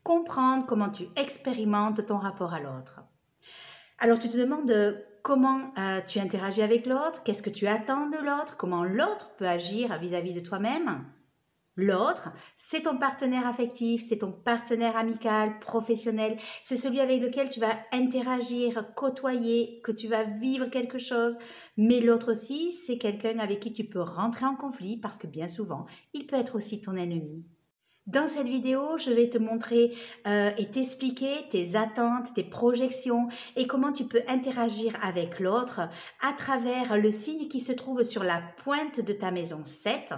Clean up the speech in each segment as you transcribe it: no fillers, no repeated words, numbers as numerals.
comprendre comment tu expérimentes ton rapport à l'autre. Alors tu te demandes comment tu interagis avec l'autre, qu'est-ce que tu attends de l'autre, comment l'autre peut agir vis-à-vis de toi-même. L'autre, c'est ton partenaire affectif, c'est ton partenaire amical, professionnel, c'est celui avec lequel tu vas interagir, côtoyer, que tu vas vivre quelque chose. Mais l'autre aussi, c'est quelqu'un avec qui tu peux rentrer en conflit parce que bien souvent, il peut être aussi ton ennemi. Dans cette vidéo, je vais te montrer et t'expliquer tes attentes, tes projections et comment tu peux interagir avec l'autre à travers le signe qui se trouve sur la pointe de ta maison 7,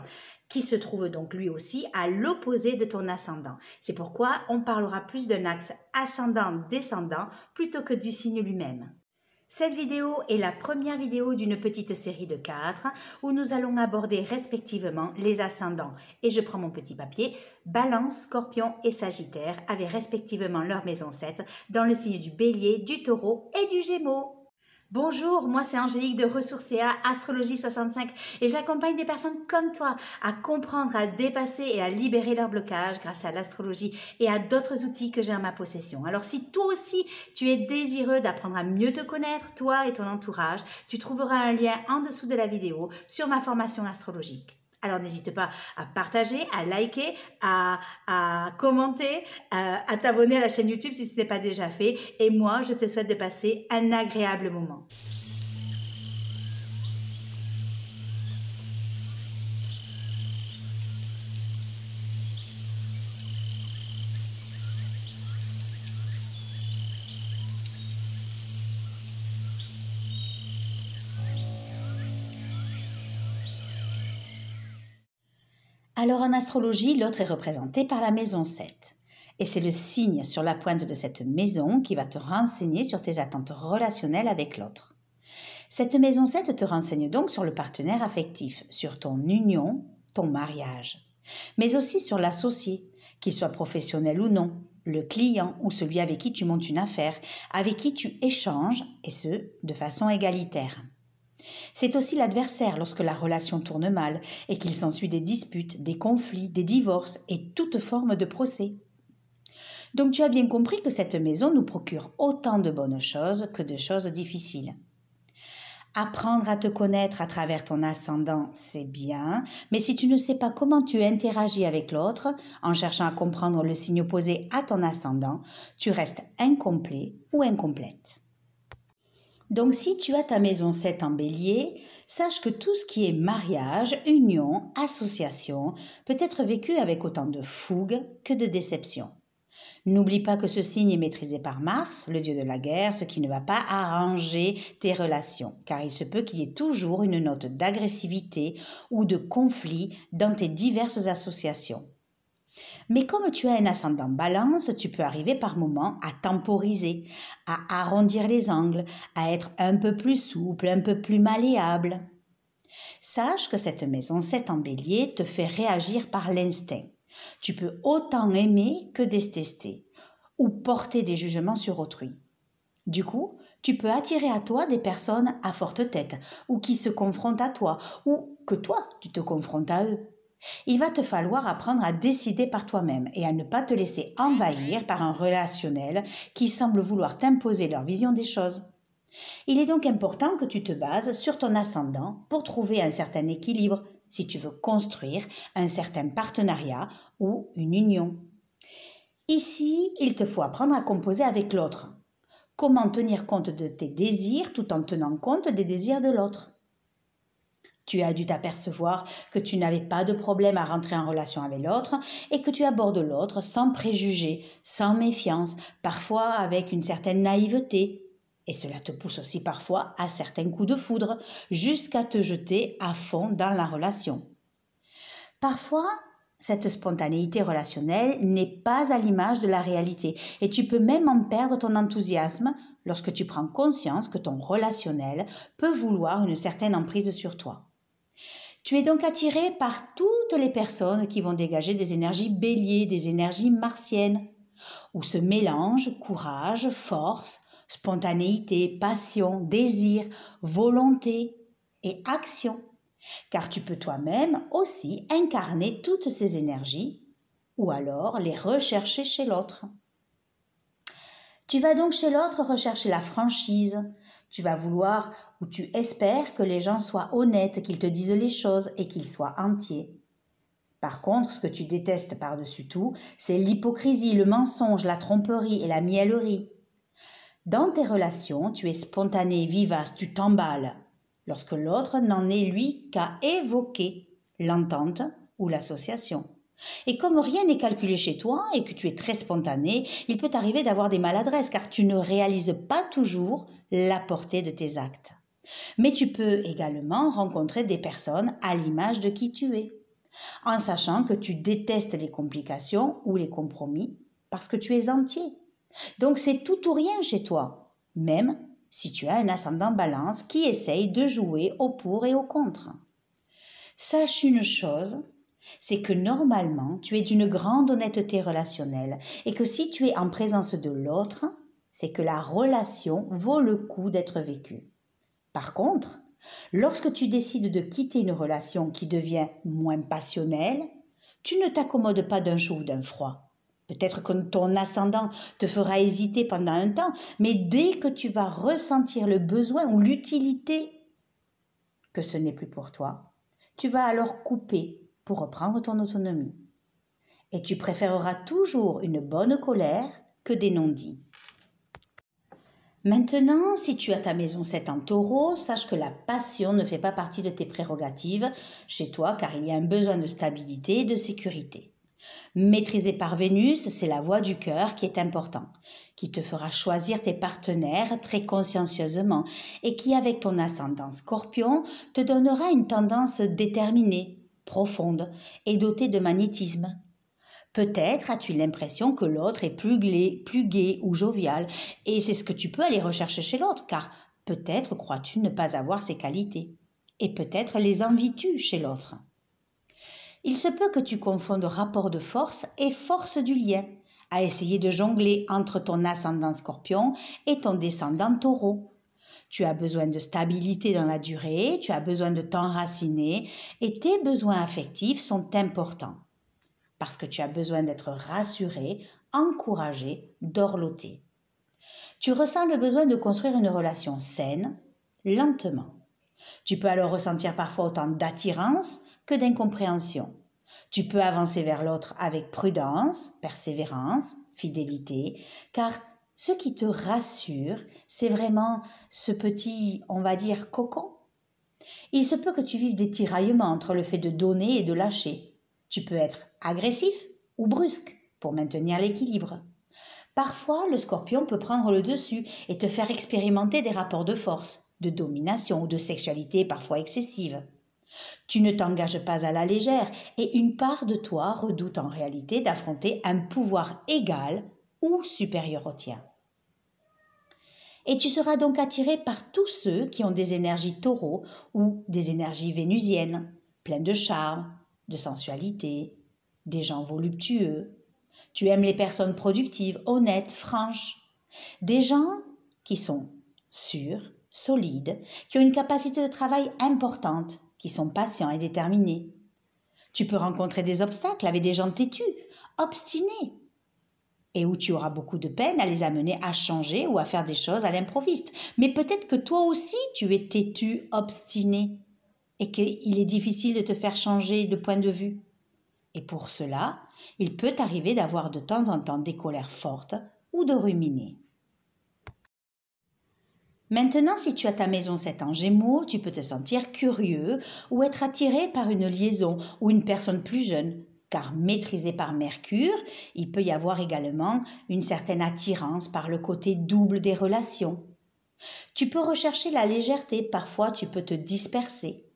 qui se trouve donc lui aussi à l'opposé de ton ascendant. C'est pourquoi on parlera plus d'un axe ascendant-descendant plutôt que du signe lui-même. Cette vidéo est la première vidéo d'une petite série de 4 où nous allons aborder respectivement les ascendants. Et je prends mon petit papier, Balance, Scorpion et Sagittaire avaient respectivement leur maison 7 dans le signe du Bélier, du Taureau et du Gémeaux. Bonjour, moi c'est Angélique de Ressourcea Astrologie 65 et j'accompagne des personnes comme toi à comprendre, à dépasser et à libérer leurs blocages grâce à l'astrologie et à d'autres outils que j'ai en ma possession. Alors si toi aussi tu es désireux d'apprendre à mieux te connaître, toi et ton entourage, tu trouveras un lien en dessous de la vidéo sur ma formation astrologique. Alors n'hésite pas à partager, à liker, à commenter, à t'abonner à la chaîne YouTube si ce n'est pas déjà fait. Et moi, je te souhaite de passer un agréable moment. Alors en astrologie, l'autre est représenté par la maison 7. Et c'est le signe sur la pointe de cette maison qui va te renseigner sur tes attentes relationnelles avec l'autre. Cette maison 7 te renseigne donc sur le partenaire affectif, sur ton union, ton mariage, mais aussi sur l'associé, qu'il soit professionnel ou non, le client ou celui avec qui tu montes une affaire, avec qui tu échanges, et ce, de façon égalitaire. C'est aussi l'adversaire lorsque la relation tourne mal et qu'il s'ensuit des disputes, des conflits, des divorces et toute forme de procès. Donc tu as bien compris que cette maison nous procure autant de bonnes choses que de choses difficiles. Apprendre à te connaître à travers ton ascendant, c'est bien, mais si tu ne sais pas comment tu interagis avec l'autre, en cherchant à comprendre le signe opposé à ton ascendant, tu restes incomplet ou incomplète. Donc si tu as ta maison 7 en bélier, sache que tout ce qui est mariage, union, association peut être vécu avec autant de fougue que de déception. N'oublie pas que ce signe est maîtrisé par Mars, le dieu de la guerre, ce qui ne va pas arranger tes relations, car il se peut qu'il y ait toujours une note d'agressivité ou de conflit dans tes diverses associations. Mais comme tu as un ascendant balance, tu peux arriver par moments à temporiser, à arrondir les angles, à être un peu plus souple, un peu plus malléable. Sache que cette maison 7 en bélier te fait réagir par l'instinct. Tu peux autant aimer que détester, ou porter des jugements sur autrui. Du coup, tu peux attirer à toi des personnes à forte tête, ou qui se confrontent à toi, ou que toi, tu te confrontes à eux. Il va te falloir apprendre à décider par toi-même et à ne pas te laisser envahir par un relationnel qui semble vouloir t'imposer leur vision des choses. Il est donc important que tu te bases sur ton ascendant pour trouver un certain équilibre si tu veux construire un certain partenariat ou une union. Ici, il te faut apprendre à composer avec l'autre. Comment tenir compte de tes désirs tout en tenant compte des désirs de l'autre. Tu as dû t'apercevoir que tu n'avais pas de problème à rentrer en relation avec l'autre et que tu abordes l'autre sans préjugés, sans méfiance, parfois avec une certaine naïveté. Et cela te pousse aussi parfois à certains coups de foudre, jusqu'à te jeter à fond dans la relation. Parfois, cette spontanéité relationnelle n'est pas à l'image de la réalité et tu peux même en perdre ton enthousiasme lorsque tu prends conscience que ton relationnel peut vouloir une certaine emprise sur toi. Tu es donc attiré par toutes les personnes qui vont dégager des énergies béliers, des énergies martiennes, où se mélangent courage, force, spontanéité, passion, désir, volonté et action. Car tu peux toi-même aussi incarner toutes ces énergies ou alors les rechercher chez l'autre. Tu vas donc chez l'autre rechercher la franchise. Tu vas vouloir ou tu espères que les gens soient honnêtes, qu'ils te disent les choses et qu'ils soient entiers. Par contre, ce que tu détestes par-dessus tout, c'est l'hypocrisie, le mensonge, la tromperie et la mièlerie. Dans tes relations, tu es spontané, vivace, tu t'emballes, lorsque l'autre n'en est lui qu'à évoquer l'entente ou l'association. Et comme rien n'est calculé chez toi et que tu es très spontané, il peut t'arriver d'avoir des maladresses car tu ne réalises pas toujours la portée de tes actes. Mais tu peux également rencontrer des personnes à l'image de qui tu es, en sachant que tu détestes les complications ou les compromis parce que tu es entier. Donc c'est tout ou rien chez toi, même si tu as un ascendant balance qui essaye de jouer au pour et au contre. Sache une chose, c'est que normalement tu es d'une grande honnêteté relationnelle et que si tu es en présence de l'autre, c'est que la relation vaut le coup d'être vécue. Par contre, lorsque tu décides de quitter une relation qui devient moins passionnelle, tu ne t'accommodes pas d'un chaud ou d'un froid. Peut-être que ton ascendant te fera hésiter pendant un temps, mais dès que tu vas ressentir le besoin ou l'utilité que ce n'est plus pour toi, tu vas alors couper pour reprendre ton autonomie. Et tu préféreras toujours une bonne colère que des non-dits. Maintenant, si tu as ta maison 7 en taureau, sache que la passion ne fait pas partie de tes prérogatives chez toi car il y a un besoin de stabilité et de sécurité. Maîtrisé par Vénus, c'est la voix du cœur qui est important, qui te fera choisir tes partenaires très consciencieusement et qui, avec ton ascendant Scorpion, te donnera une tendance déterminée, profonde et dotée de magnétisme. Peut-être as-tu l'impression que l'autre est plus gai ou jovial, et c'est ce que tu peux aller rechercher chez l'autre, car peut-être crois-tu ne pas avoir ces qualités, et peut-être les envies-tu chez l'autre. Il se peut que tu confondes rapport de force et force du lien, à essayer de jongler entre ton ascendant Scorpion et ton descendant Taureau. Tu as besoin de stabilité dans la durée, tu as besoin de t'enraciner, et tes besoins affectifs sont importants. Parce que tu as besoin d'être rassuré, encouragé, dorloté. Tu ressens le besoin de construire une relation saine, lentement. Tu peux alors ressentir parfois autant d'attirance que d'incompréhension. Tu peux avancer vers l'autre avec prudence, persévérance, fidélité, car ce qui te rassure, c'est vraiment ce petit, on va dire, cocon. Il se peut que tu vives des tiraillements entre le fait de donner et de lâcher. Tu peux être agressif ou brusque pour maintenir l'équilibre. Parfois, le Scorpion peut prendre le dessus et te faire expérimenter des rapports de force, de domination ou de sexualité parfois excessive. Tu ne t'engages pas à la légère et une part de toi redoute en réalité d'affronter un pouvoir égal ou supérieur au tien. Et tu seras donc attiré par tous ceux qui ont des énergies taureaux ou des énergies vénusiennes, pleines de charme, de sensualité, des gens voluptueux. Tu aimes les personnes productives, honnêtes, franches. Des gens qui sont sûrs, solides, qui ont une capacité de travail importante, qui sont patients et déterminés. Tu peux rencontrer des obstacles avec des gens têtus, obstinés, et où tu auras beaucoup de peine à les amener à changer ou à faire des choses à l'improviste. Mais peut-être que toi aussi tu es têtu, obstiné, et qu'il est difficile de te faire changer de point de vue. Et pour cela, il peut t'arriver d'avoir de temps en temps des colères fortes ou de ruminer. Maintenant, si tu as ta maison 7 en Gémeaux, tu peux te sentir curieux ou être attiré par une liaison ou une personne plus jeune, car maîtrisé par Mercure, il peut y avoir également une certaine attirance par le côté double des relations. Tu peux rechercher la légèreté, parfois tu peux te disperser.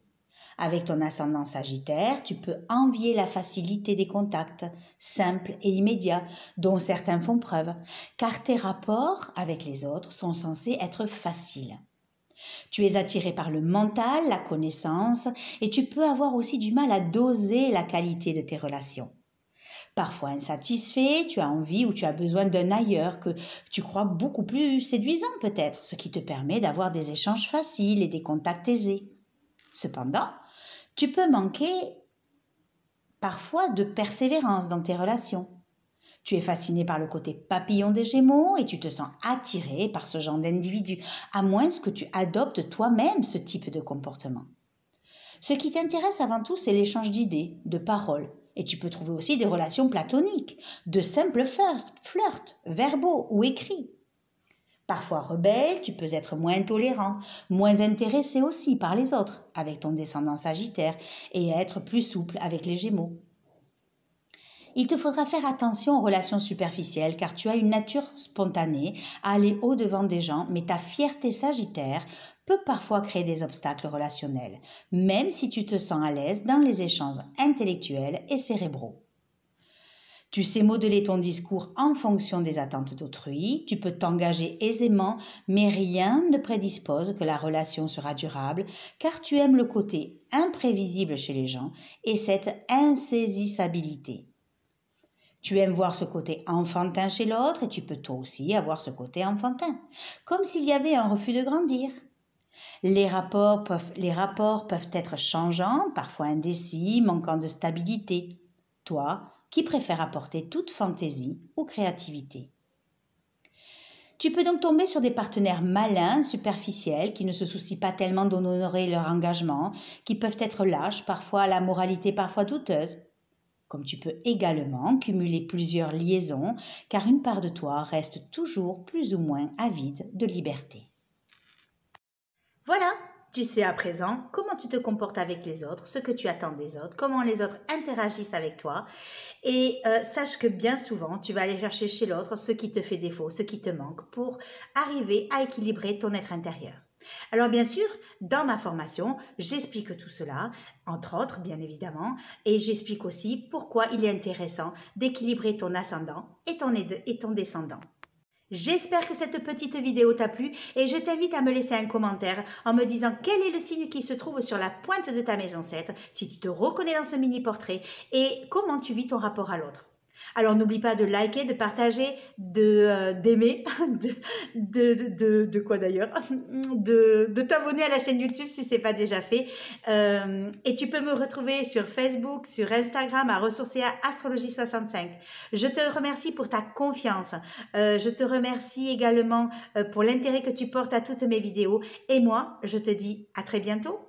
Avec ton ascendant Sagittaire, tu peux envier la facilité des contacts, simples et immédiats, dont certains font preuve, car tes rapports avec les autres sont censés être faciles. Tu es attiré par le mental, la connaissance, et tu peux avoir aussi du mal à doser la qualité de tes relations. Parfois insatisfait, tu as envie ou tu as besoin d'un ailleurs que tu crois beaucoup plus séduisant peut-être, ce qui te permet d'avoir des échanges faciles et des contacts aisés. Cependant, tu peux manquer parfois de persévérance dans tes relations. Tu es fasciné par le côté papillon des Gémeaux et tu te sens attiré par ce genre d'individu, à moins que tu adoptes toi-même ce type de comportement. Ce qui t'intéresse avant tout, c'est l'échange d'idées, de paroles, et tu peux trouver aussi des relations platoniques, de simples flirts, verbaux ou écrits. Parfois rebelle, tu peux être moins tolérant, moins intéressé aussi par les autres, avec ton descendant Sagittaire, et être plus souple avec les Gémeaux. Il te faudra faire attention aux relations superficielles car tu as une nature spontanée à aller au-devant des gens, mais ta fierté Sagittaire peut parfois créer des obstacles relationnels, même si tu te sens à l'aise dans les échanges intellectuels et cérébraux. Tu sais modeler ton discours en fonction des attentes d'autrui, tu peux t'engager aisément, mais rien ne prédispose que la relation sera durable, car tu aimes le côté imprévisible chez les gens et cette insaisissabilité. Tu aimes voir ce côté enfantin chez l'autre et tu peux toi aussi avoir ce côté enfantin, comme s'il y avait un refus de grandir. Les rapports peuvent être changeants, parfois indécis, manquant de stabilité. Toi, qui préfères apporter toute fantaisie ou créativité. Tu peux donc tomber sur des partenaires malins, superficiels, qui ne se soucient pas tellement d'honorer leur engagement, qui peuvent être lâches, parfois à la moralité parfois douteuse. Comme tu peux également cumuler plusieurs liaisons, car une part de toi reste toujours plus ou moins avide de liberté. Voilà, tu sais à présent comment tu te comportes avec les autres, ce que tu attends des autres, comment les autres interagissent avec toi. Et sache que bien souvent, tu vas aller chercher chez l'autre ce qui te fait défaut, ce qui te manque pour arriver à équilibrer ton être intérieur. Alors bien sûr, dans ma formation, j'explique tout cela, entre autres bien évidemment, et j'explique aussi pourquoi il est intéressant d'équilibrer ton ascendant et ton descendant. J'espère que cette petite vidéo t'a plu et je t'invite à me laisser un commentaire en me disant quel est le signe qui se trouve sur la pointe de ta maison 7, si tu te reconnais dans ce mini portrait et comment tu vis ton rapport à l'autre. Alors n'oublie pas de liker, de partager, d'aimer, de quoi d'ailleurs, de t'abonner à la chaîne YouTube si ce n'est pas déjà fait. Et tu peux me retrouver sur Facebook, sur Instagram à Ressourcea Astrologie 65. Je te remercie pour ta confiance. Je te remercie également pour l'intérêt que tu portes à toutes mes vidéos. Et moi, je te dis à très bientôt.